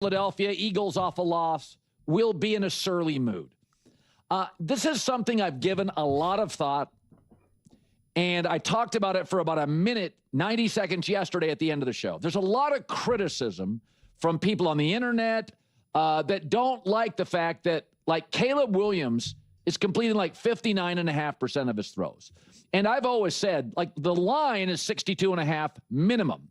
Philadelphia Eagles off a loss will be in a surly mood. This is something I've given a lot of thought, and I talked about it for about a minute, 90 seconds yesterday at the end of the show. There's a lot of criticism from people on the internet that don't like the fact that, like, Caleb Williams is completing like 59.5% of his throws. And I've always said, like, the line is 62.5 minimum.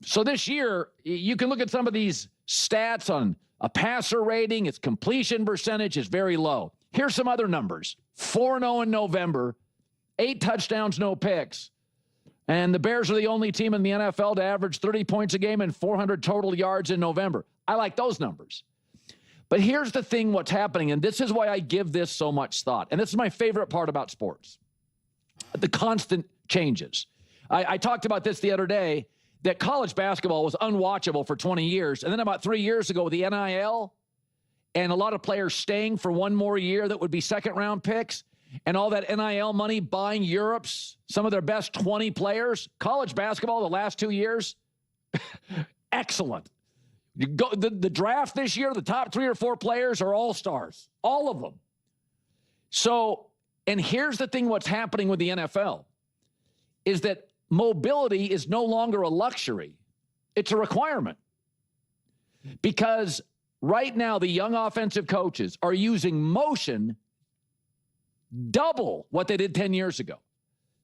So this year, you can look at some of these stats on a passer rating. Its completion percentage is very low. Here's some other numbers. 4-0 in November, 8 touchdowns, no picks. And the Bears are the only team in the NFL to average 30 points a game and 400 total yards in November. I like those numbers. But here's the thing, what's happening, and this is why I give this so much thought. And this is my favorite part about sports, the constant changes. I talked about this the other day, that college basketball was unwatchable for 20 years. And then about 3 years ago with the NIL and a lot of players staying for one more year that would be second-round picks and all that NIL money buying Europe's, some of their best 20 players, college basketball the last 2 years, excellent. You go, the draft this year, the top 3 or 4 players are all-stars, all of them. So, and here's the thing, what's happening with the NFL is that mobility is no longer a luxury. It's a requirement. Because right now, the young offensive coaches are using motion double what they did 10 years ago.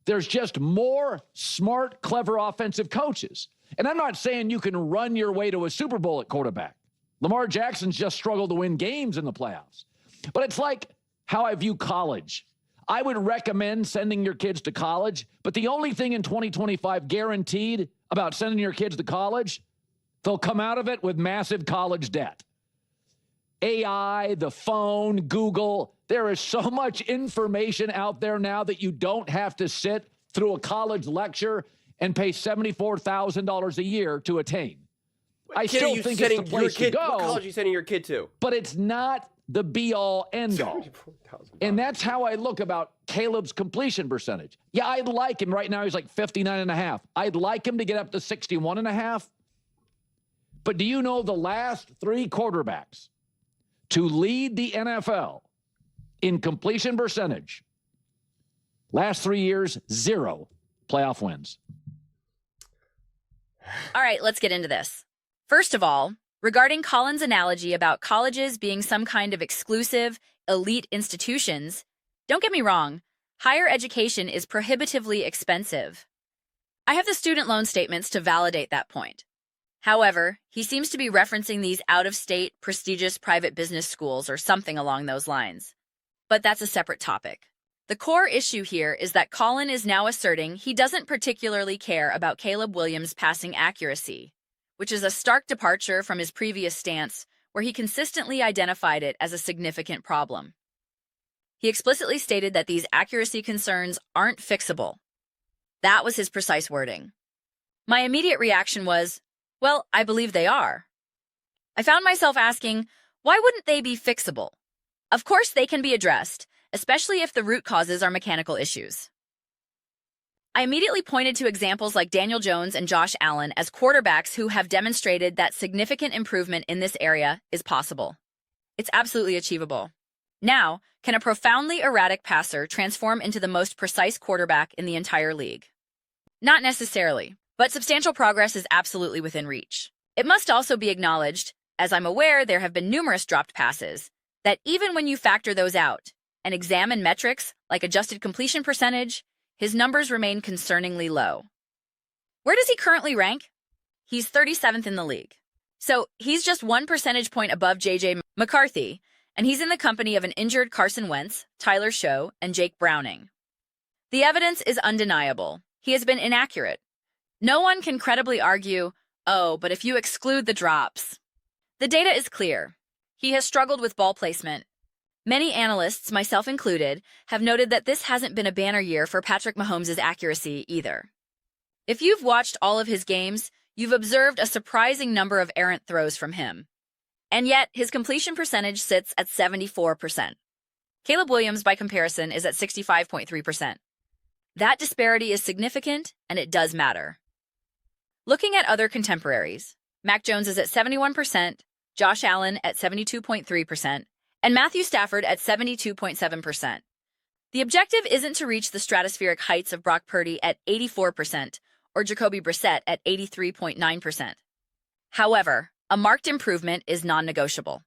There's just more smart, clever offensive coaches. And I'm not saying you can run your way to a Super Bowl at quarterback. Lamar Jackson's just struggled to win games in the playoffs. But it's like how I view college. I would recommend sending your kids to college, but the only thing in 2025 guaranteed about sending your kids to college, they'll come out of it with massive college debt. AI, the phone, Google, there is so much information out there now that you don't have to sit through a college lecture and pay $74,000 a year to attain. I still think it's the place to go. What college are you sending your kid to? But it's not the be-all, end-all. And that's how I look about Caleb's completion percentage. Yeah, I'd like him. Right now, he's like 59.5. I'd like him to get up to 61.5. But do you know the last 3 quarterbacks to lead the NFL in completion percentage? Last 3 years, 0 playoff wins. All right, let's get into this. First of all, regarding Colin's analogy about colleges being some kind of exclusive, elite institutions, don't get me wrong, higher education is prohibitively expensive. I have the student loan statements to validate that point. However, he seems to be referencing these out-of-state, prestigious private business schools or something along those lines. But that's a separate topic. The core issue here is that Colin is now asserting he doesn't particularly care about Caleb Williams' passing accuracy, which is a stark departure from his previous stance, where he consistently identified it as a significant problem. He explicitly stated that these accuracy concerns aren't fixable. That was his precise wording. My immediate reaction was, well, I believe they are. I found myself asking, why wouldn't they be fixable? Of course they can be addressed, especially if the root causes are mechanical issues. I immediately pointed to examples like Daniel Jones and Josh Allen as quarterbacks who have demonstrated that significant improvement in this area is possible. It's absolutely achievable. Now, can a profoundly erratic passer transform into the most precise quarterback in the entire league? Not necessarily, but substantial progress is absolutely within reach. It must also be acknowledged, as I'm aware there have been numerous dropped passes, that even when you factor those out and examine metrics like adjusted completion percentage, his numbers remain concerningly low. Where does he currently rank? He's 37th in the league. So he's just 1 percentage point above J.J. McCarthy, and he's in the company of an injured Carson Wentz, Tyler Show, and Jake Browning. The evidence is undeniable. He has been inaccurate. No one can credibly argue, oh, but if you exclude the drops. The data is clear. He has struggled with ball placement. Many analysts, myself included, have noted that this hasn't been a banner year for Patrick Mahomes' accuracy either. If you've watched all of his games, you've observed a surprising number of errant throws from him. And yet, his completion percentage sits at 74%. Caleb Williams, by comparison, is at 65.3%. That disparity is significant, and it does matter. Looking at other contemporaries, Mac Jones is at 71%, Josh Allen at 72.3%, and Matthew Stafford at 72.7%. The objective isn't to reach the stratospheric heights of Brock Purdy at 84% or Jacoby Brissett at 83.9%. However, a marked improvement is non-negotiable.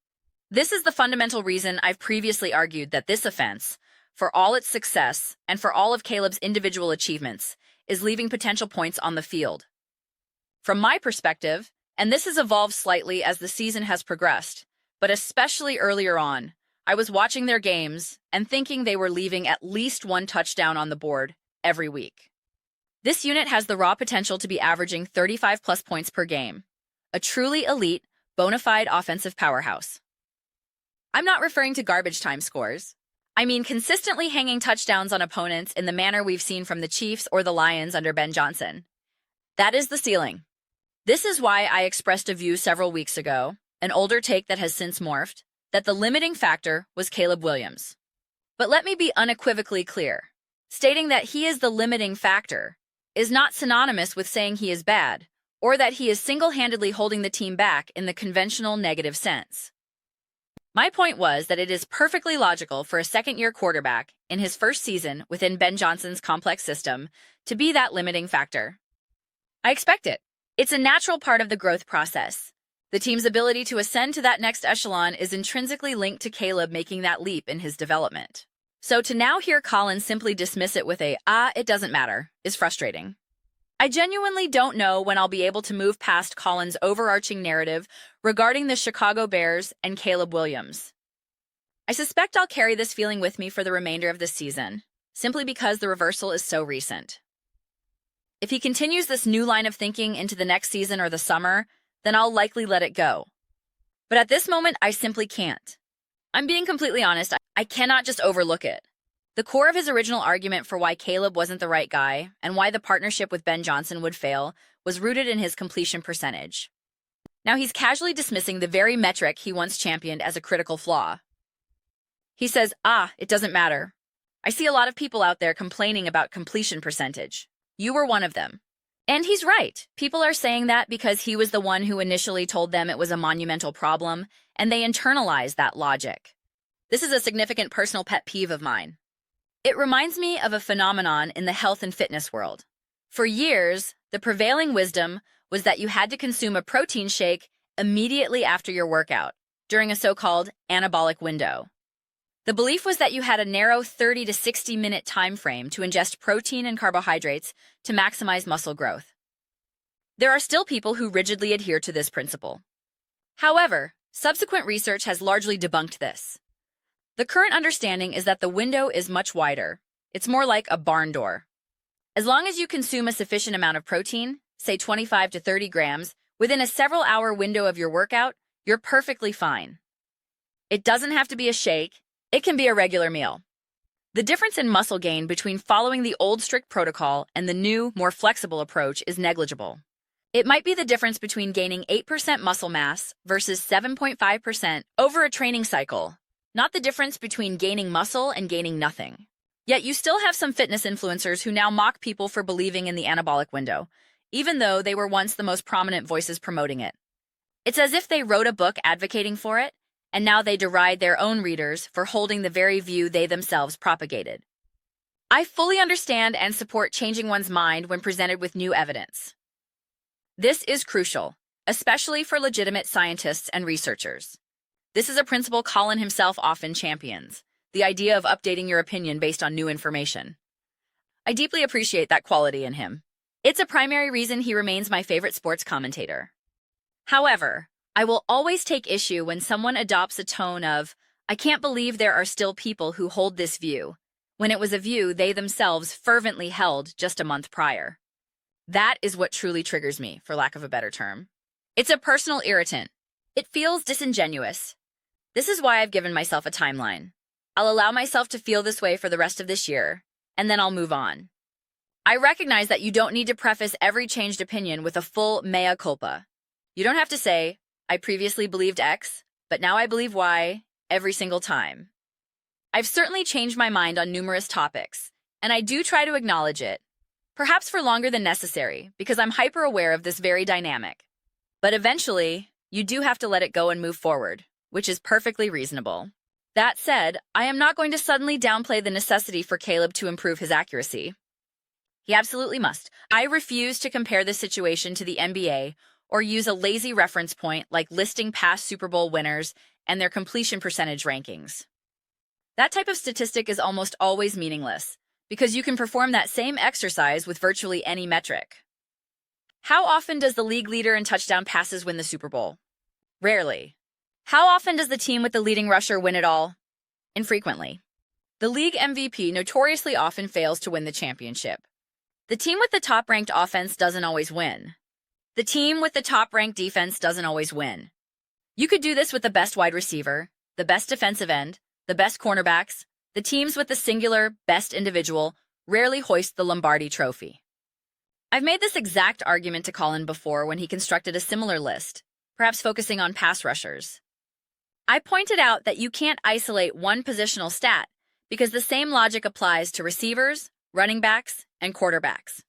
This is the fundamental reason I've previously argued that this offense, for all its success and for all of Caleb's individual achievements, is leaving potential points on the field. From my perspective, and this has evolved slightly as the season has progressed, but especially earlier on, I was watching their games and thinking they were leaving at least one touchdown on the board every week. This unit has the raw potential to be averaging 35-plus points per game, a truly elite, bona fide offensive powerhouse. I'm not referring to garbage time scores. I mean consistently hanging touchdowns on opponents in the manner we've seen from the Chiefs or the Lions under Ben Johnson. That is the ceiling. This is why I expressed a view several weeks ago, an older take that has since morphed, that the limiting factor was Caleb Williams. But let me be unequivocally clear. Stating that he is the limiting factor is not synonymous with saying he is bad, or that he is single-handedly holding the team back in the conventional negative sense. My point was that it is perfectly logical for a second-year quarterback in his first season within Ben Johnson's complex system to be that limiting factor. I expect it. It's a natural part of the growth process. The team's ability to ascend to that next echelon is intrinsically linked to Caleb making that leap in his development. So to now hear Colin simply dismiss it with it doesn't matter, is frustrating. I genuinely don't know when I'll be able to move past Colin's overarching narrative regarding the Chicago Bears and Caleb Williams. I suspect I'll carry this feeling with me for the remainder of this season, simply because the reversal is so recent. If he continues this new line of thinking into the next season or the summer, then I'll likely let it go. But at this moment, I simply can't. I'm being completely honest, I cannot just overlook it. The core of his original argument for why Caleb wasn't the right guy and why the partnership with Ben Johnson would fail was rooted in his completion percentage. Now he's casually dismissing the very metric he once championed as a critical flaw. He says, it doesn't matter. I see a lot of people out there complaining about completion percentage. You were one of them. And he's right. People are saying that because he was the one who initially told them it was a monumental problem, and they internalized that logic. This is a significant personal pet peeve of mine. It reminds me of a phenomenon in the health and fitness world. For years, the prevailing wisdom was that you had to consume a protein shake immediately after your workout, during a so-called anabolic window. The belief was that you had a narrow 30 to 60-minute time frame to ingest protein and carbohydrates to maximize muscle growth. There are still people who rigidly adhere to this principle. However, subsequent research has largely debunked this. The current understanding is that the window is much wider. It's more like a barn door. As long as you consume a sufficient amount of protein, say 25 to 30 grams, within a several-hour window of your workout, you're perfectly fine. It doesn't have to be a shake. It can be a regular meal. The difference in muscle gain between following the old strict protocol and the new, more flexible approach is negligible. It might be the difference between gaining 8% muscle mass versus 7.5% over a training cycle, not the difference between gaining muscle and gaining nothing. Yet you still have some fitness influencers who now mock people for believing in the anabolic window, even though they were once the most prominent voices promoting it. It's as if they wrote a book advocating for it, and now they deride their own readers for holding the very view they themselves propagated. I fully understand and support changing one's mind when presented with new evidence. This is crucial, especially for legitimate scientists and researchers. This is a principle Colin himself often champions, the idea of updating your opinion based on new information. I deeply appreciate that quality in him. It's a primary reason he remains my favorite sports commentator. However, I will always take issue when someone adopts a tone of, I can't believe there are still people who hold this view, when it was a view they themselves fervently held just a month prior. That is what truly triggers me, for lack of a better term. It's a personal irritant. It feels disingenuous. This is why I've given myself a timeline. I'll allow myself to feel this way for the rest of this year, and then I'll move on. I recognize that you don't need to preface every changed opinion with a full mea culpa. You don't have to say, I previously believed X, but now I believe Y every single time. I've certainly changed my mind on numerous topics, and I do try to acknowledge it, perhaps for longer than necessary, because I'm hyper-aware of this very dynamic. But eventually, you do have to let it go and move forward, which is perfectly reasonable. That said, I am not going to suddenly downplay the necessity for Caleb to improve his accuracy. He absolutely must. I refuse to compare this situation to the NBA or use a lazy reference point like listing past Super Bowl winners and their completion percentage rankings. That type of statistic is almost always meaningless because you can perform that same exercise with virtually any metric. How often does the league leader in touchdown passes win the Super Bowl? Rarely. How often does the team with the leading rusher win it all? Infrequently. The league MVP notoriously often fails to win the championship. The team with the top-ranked offense doesn't always win. The team with the top-ranked defense doesn't always win. You could do this with the best wide receiver, the best defensive end, the best cornerbacks. The teams with the singular best individual rarely hoist the Lombardi Trophy. I've made this exact argument to Colin before when he constructed a similar list, perhaps focusing on pass rushers. I pointed out that you can't isolate one positional stat because the same logic applies to receivers, running backs, and quarterbacks.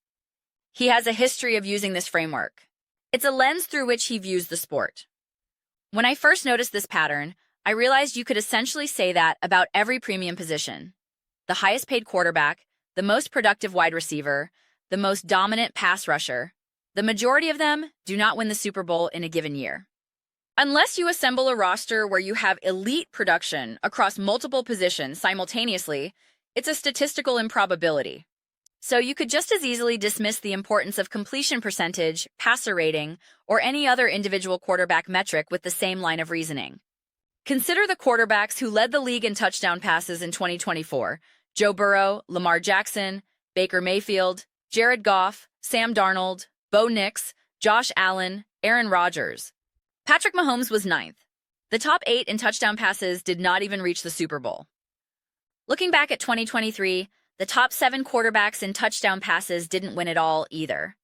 He has a history of using this framework. It's a lens through which he views the sport. When I first noticed this pattern, I realized you could essentially say that about every premium position. The highest paid quarterback, the most productive wide receiver, the most dominant pass rusher. The majority of them do not win the Super Bowl in a given year. Unless you assemble a roster where you have elite production across multiple positions simultaneously, it's a statistical improbability. So you could just as easily dismiss the importance of completion percentage, passer rating, or any other individual quarterback metric with the same line of reasoning. Consider the quarterbacks who led the league in touchdown passes in 2024: Joe Burrow, Lamar Jackson, Baker Mayfield, Jared Goff, Sam Darnold, Bo Nix, Josh Allen, Aaron Rodgers. Patrick Mahomes was 9th. The top 8 in touchdown passes did not even reach the Super Bowl. Looking back at 2023, the top 7 quarterbacks in touchdown passes didn't win it all either.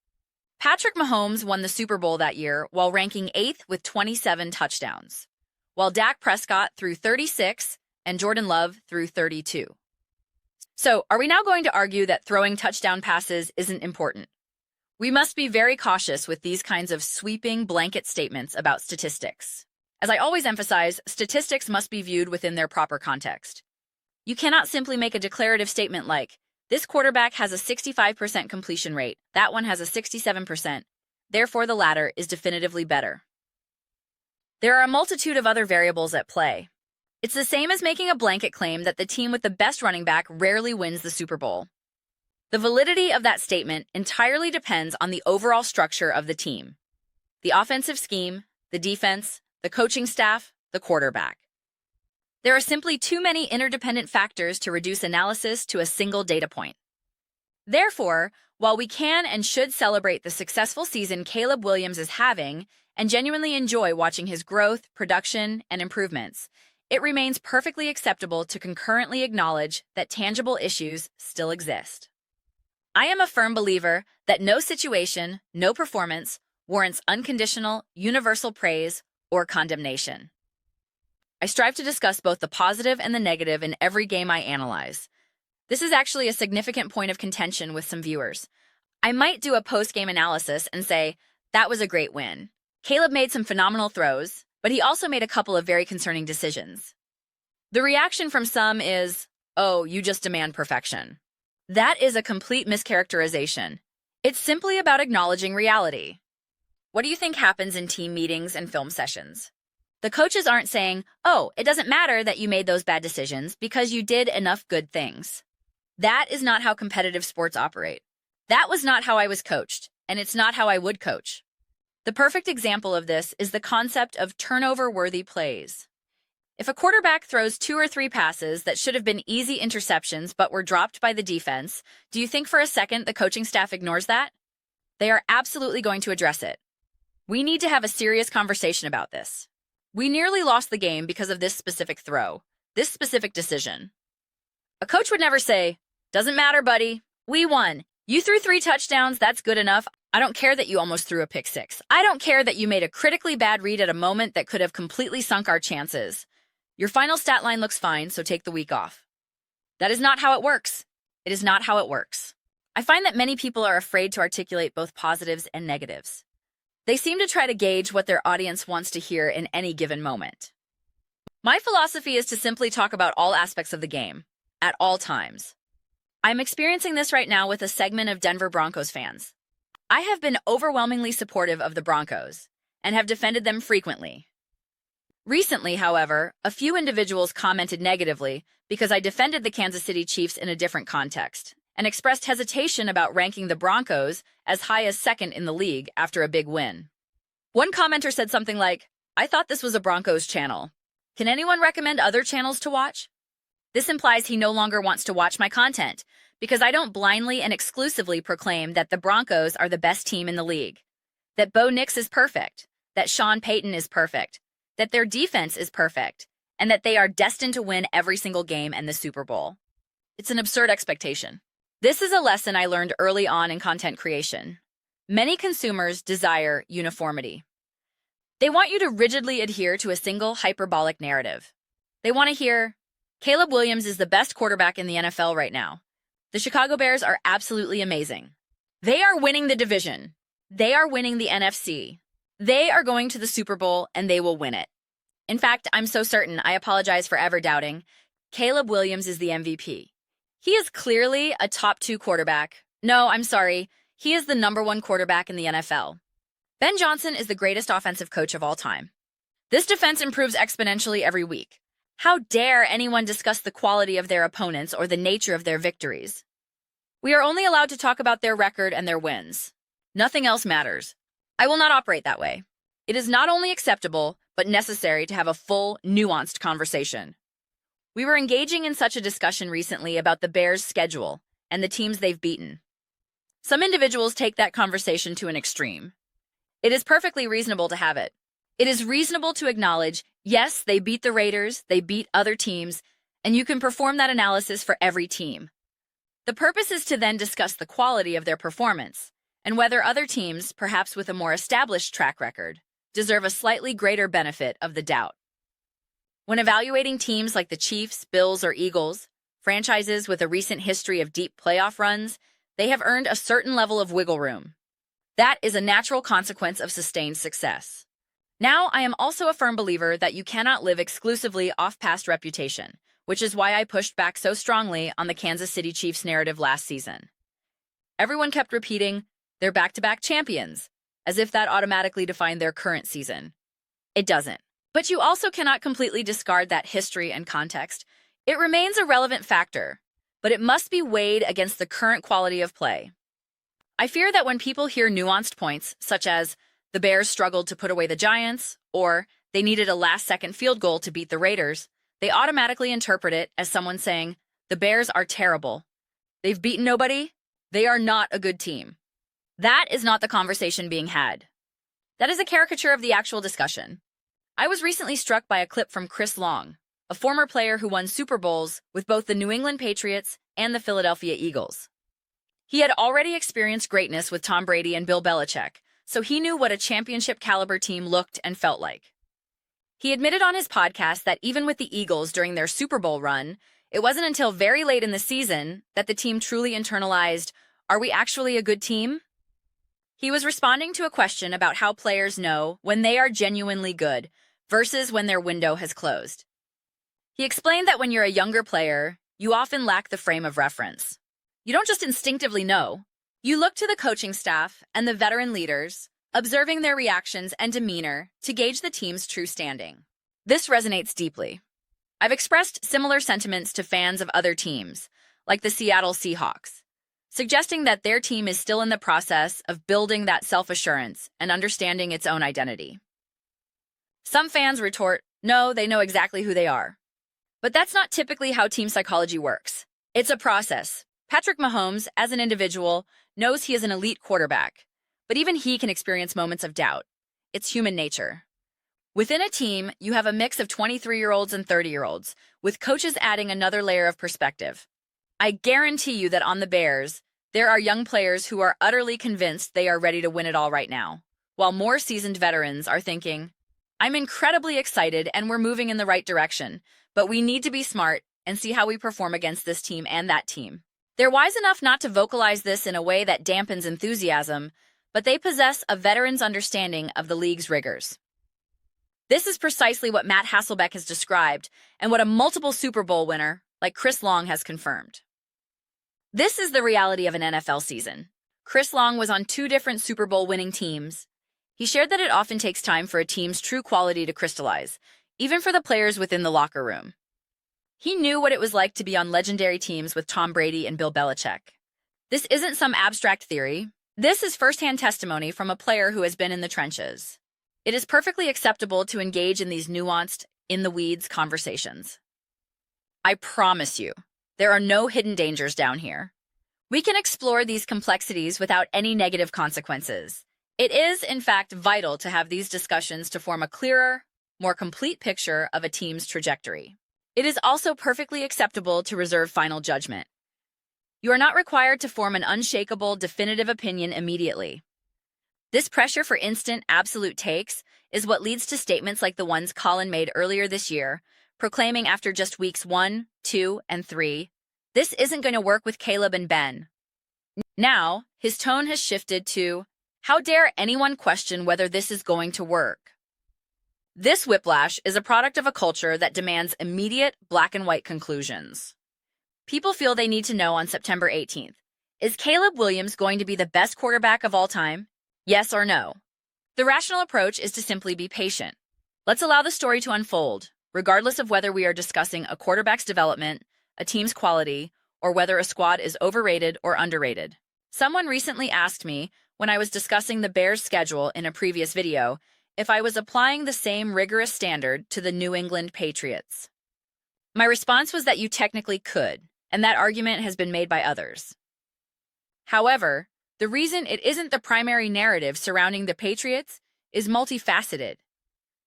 Patrick Mahomes won the Super Bowl that year while ranking 8th with 27 touchdowns, while Dak Prescott threw 36 and Jordan Love threw 32. So, are we now going to argue that throwing touchdown passes isn't important? We must be very cautious with these kinds of sweeping blanket statements about statistics. As I always emphasize, statistics must be viewed within their proper context. You cannot simply make a declarative statement like, this quarterback has a 65% completion rate, that one has a 67%, therefore the latter is definitively better. There are a multitude of other variables at play. It's the same as making a blanket claim that the team with the best running back rarely wins the Super Bowl. The validity of that statement entirely depends on the overall structure of the team: the offensive scheme, the defense, the coaching staff, the quarterback. There are simply too many interdependent factors to reduce analysis to a single data point. Therefore, while we can and should celebrate the successful season Caleb Williams is having and genuinely enjoy watching his growth, production, and improvements, it remains perfectly acceptable to concurrently acknowledge that tangible issues still exist. I am a firm believer that no situation, no performance, warrants unconditional, universal praise or condemnation. I strive to discuss both the positive and the negative in every game I analyze. This is actually a significant point of contention with some viewers. I might do a post-game analysis and say, that was a great win. Caleb made some phenomenal throws, but he also made a couple of very concerning decisions. The reaction from some is, oh, you just demand perfection. That is a complete mischaracterization. It's simply about acknowledging reality. What do you think happens in team meetings and film sessions? The coaches aren't saying, oh, it doesn't matter that you made those bad decisions because you did enough good things. That is not how competitive sports operate. That was not how I was coached, and it's not how I would coach. The perfect example of this is the concept of turnover-worthy plays. If a quarterback throws 2 or 3 passes that should have been easy interceptions but were dropped by the defense, do you think for a second the coaching staff ignores that? They are absolutely going to address it. We need to have a serious conversation about this. We nearly lost the game because of this specific throw, this specific decision. A coach would never say, doesn't matter, buddy. We won. You threw 3 touchdowns. That's good enough. I don't care that you almost threw a pick 6. I don't care that you made a critically bad read at a moment that could have completely sunk our chances. Your final stat line looks fine, so take the week off. That is not how it works. It is not how it works. I find that many people are afraid to articulate both positives and negatives. They seem to try to gauge what their audience wants to hear in any given moment. My philosophy is to simply talk about all aspects of the game, at all times. I'm experiencing this right now with a segment of Denver Broncos fans. I have been overwhelmingly supportive of the Broncos and have defended them frequently. Recently, however, a few individuals commented negatively because I defended the Kansas City Chiefs in a different context and expressed hesitation about ranking the Broncos as high as second in the league after a big win. One commenter said something like, "I thought this was a Broncos channel. Can anyone recommend other channels to watch?" This implies he no longer wants to watch my content because I don't blindly and exclusively proclaim that the Broncos are the best team in the league, that Bo Nix is perfect, that Sean Payton is perfect, that their defense is perfect, and that they are destined to win every single game and the Super Bowl. It's an absurd expectation. This is a lesson I learned early on in content creation. Many consumers desire uniformity. They want you to rigidly adhere to a single hyperbolic narrative. They want to hear, "Caleb Williams is the best quarterback in the NFL right now. The Chicago Bears are absolutely amazing. They are winning the division. They are winning the NFC. They are going to the Super Bowl and they will win it. In fact, I'm so certain, I apologize for ever doubting, Caleb Williams is the MVP. He is clearly a top 2 quarterback. No, I'm sorry. He is the #1 quarterback in the NFL. Ben Johnson is the greatest offensive coach of all time. This defense improves exponentially every week. How dare anyone discuss the quality of their opponents or the nature of their victories? We are only allowed to talk about their record and their wins. Nothing else matters. I will not operate that way. It is not only acceptable, but necessary to have a full, nuanced conversation. We were engaging in such a discussion recently about the Bears' schedule and the teams they've beaten. Some individuals take that conversation to an extreme. It is perfectly reasonable to have it. It is reasonable to acknowledge, yes, they beat the Raiders, they beat other teams, and you can perform that analysis for every team. The purpose is to then discuss the quality of their performance and whether other teams, perhaps with a more established track record, deserve a slightly greater benefit of the doubt. When evaluating teams like the Chiefs, Bills, or Eagles, franchises with a recent history of deep playoff runs, they have earned a certain level of wiggle room. That is a natural consequence of sustained success. Now, I am also a firm believer that you cannot live exclusively off past reputation, which is why I pushed back so strongly on the Kansas City Chiefs narrative last season. Everyone kept repeating, "They're back-to-back champions," as if that automatically defined their current season. It doesn't. But you also cannot completely discard that history and context. It remains a relevant factor, but it must be weighed against the current quality of play. I fear that when people hear nuanced points, such as the Bears struggled to put away the Giants, or they needed a last-second field goal to beat the Raiders, they automatically interpret it as someone saying, the Bears are terrible. They've beaten nobody. They are not a good team. That is not the conversation being had. That is a caricature of the actual discussion. I was recently struck by a clip from Chris Long, a former player who won Super Bowls with both the New England Patriots and the Philadelphia Eagles. He had already experienced greatness with Tom Brady and Bill Belichick, so he knew what a championship-caliber team looked and felt like. He admitted on his podcast that even with the Eagles during their Super Bowl run, it wasn't until very late in the season that the team truly internalized, "Are we actually a good team?" He was responding to a question about how players know when they are genuinely good versus when their window has closed. He explained that when you're a younger player, you often lack the frame of reference. You don't just instinctively know. You look to the coaching staff and the veteran leaders, observing their reactions and demeanor to gauge the team's true standing. This resonates deeply. I've expressed similar sentiments to fans of other teams, like the Seattle Seahawks, suggesting that their team is still in the process of building that self-assurance and understanding its own identity. Some fans retort, no, they know exactly who they are. But that's not typically how team psychology works. It's a process. Patrick Mahomes, as an individual, knows he is an elite quarterback, but even he can experience moments of doubt. It's human nature. Within a team, you have a mix of 23-year-olds and 30-year-olds, with coaches adding another layer of perspective. I guarantee you that on the Bears, there are young players who are utterly convinced they are ready to win it all right now, while more seasoned veterans are thinking, I'm incredibly excited and we're moving in the right direction, but we need to be smart and see how we perform against this team and that team. They're wise enough not to vocalize this in a way that dampens enthusiasm, but they possess a veteran's understanding of the league's rigors. This is precisely what Matt Hasselbeck has described and what a multiple Super Bowl winner like Chris Long has confirmed. This is the reality of an NFL season. Chris Long was on 2 different Super Bowl winning teams. He shared that it often takes time for a team's true quality to crystallize, even for the players within the locker room. He knew what it was like to be on legendary teams with Tom Brady and Bill Belichick. This isn't some abstract theory. This is firsthand testimony from a player who has been in the trenches. It is perfectly acceptable to engage in these nuanced, in-the-weeds conversations. I promise you, there are no hidden dangers down here. We can explore these complexities without any negative consequences. It is, in fact, vital to have these discussions to form a clearer, more complete picture of a team's trajectory. It is also perfectly acceptable to reserve final judgment. You are not required to form an unshakable, definitive opinion immediately. This pressure for instant, absolute takes is what leads to statements like the ones Colin made earlier this year, proclaiming after just weeks 1, 2, and 3, "This isn't going to work with Caleb and Ben." Now, his tone has shifted to, "How dare anyone question whether this is going to work?" This whiplash is a product of a culture that demands immediate, black-and-white conclusions. People feel they need to know on September 18th, is Caleb Williams going to be the best quarterback of all time? Yes or no? The rational approach is to simply be patient. Let's allow the story to unfold, regardless of whether we are discussing a quarterback's development, a team's quality, or whether a squad is overrated or underrated. Someone recently asked me, when I was discussing the Bears' schedule in a previous video, if I was applying the same rigorous standard to the New England Patriots. My response was that you technically could, and that argument has been made by others. However, the reason it isn't the primary narrative surrounding the Patriots is multifaceted.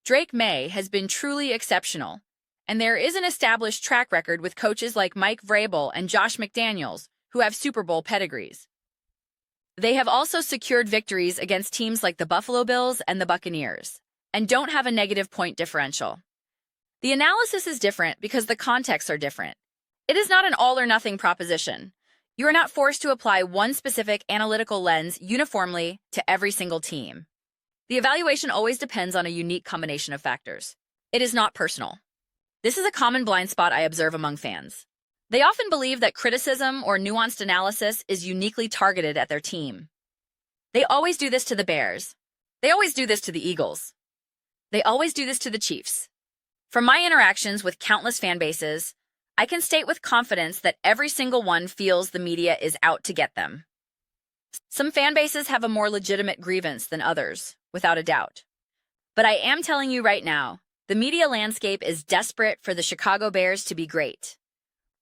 Drake May has been truly exceptional, and there is an established track record with coaches like Mike Vrabel and Josh McDaniels, who have Super Bowl pedigrees. They have also secured victories against teams like the Buffalo Bills and the Buccaneers, and don't have a negative point differential. The analysis is different because the contexts are different. It is not an all-or-nothing proposition. You are not forced to apply one specific analytical lens uniformly to every single team. The evaluation always depends on a unique combination of factors. It is not personal. This is a common blind spot I observe among fans. They often believe that criticism or nuanced analysis is uniquely targeted at their team. They always do this to the Bears. They always do this to the Eagles. They always do this to the Chiefs. From my interactions with countless fan bases, I can state with confidence that every single one feels the media is out to get them. Some fan bases have a more legitimate grievance than others, without a doubt. But I am telling you right now, the media landscape is desperate for the Chicago Bears to be great.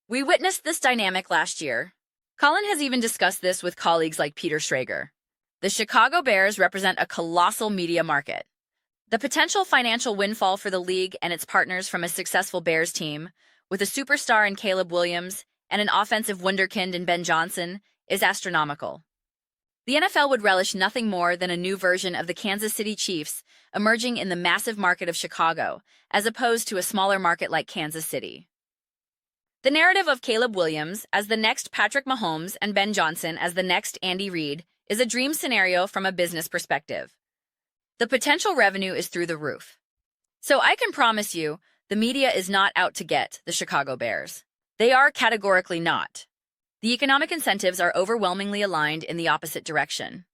We witnessed this dynamic last year. Colin has even discussed this with colleagues like Peter Schrager. The Chicago Bears represent a colossal media market. The potential financial windfall for the league and its partners from a successful Bears team, with a superstar in Caleb Williams and an offensive wunderkind in Ben Johnson, is astronomical. The NFL would relish nothing more than a new version of the Kansas City Chiefs emerging in the massive market of Chicago, as opposed to a smaller market like Kansas City. The narrative of Caleb Williams as the next Patrick Mahomes and Ben Johnson as the next Andy Reid is a dream scenario from a business perspective. The potential revenue is through the roof. So I can promise you, the media is not out to get the Chicago Bears. They are categorically not. The economic incentives are overwhelmingly aligned in the opposite direction.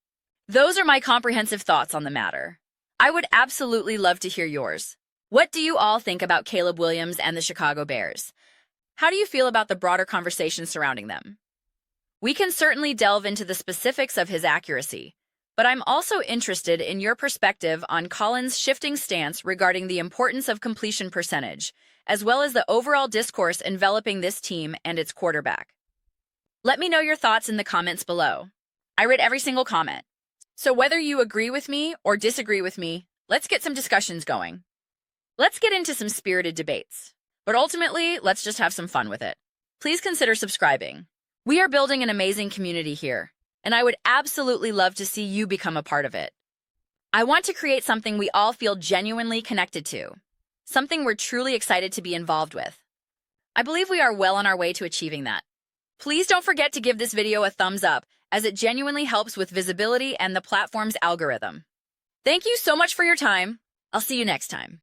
Those are my comprehensive thoughts on the matter. I would absolutely love to hear yours. What do you all think about Caleb Williams and the Chicago Bears? How do you feel about the broader conversation surrounding them? We can certainly delve into the specifics of his accuracy, but I'm also interested in your perspective on Colin's shifting stance regarding the importance of completion percentage, as well as the overall discourse enveloping this team and its quarterback. Let me know your thoughts in the comments below. I read every single comment. So whether you agree with me or disagree with me, let's get some discussions going. Let's get into some spirited debates. But ultimately, let's just have some fun with it. Please consider subscribing. We are building an amazing community here, and I would absolutely love to see you become a part of it. I want to create something we all feel genuinely connected to, something we're truly excited to be involved with. I believe we are well on our way to achieving that. Please don't forget to give this video a thumbs up as it genuinely helps with visibility and the platform's algorithm. Thank you so much for your time. I'll see you next time.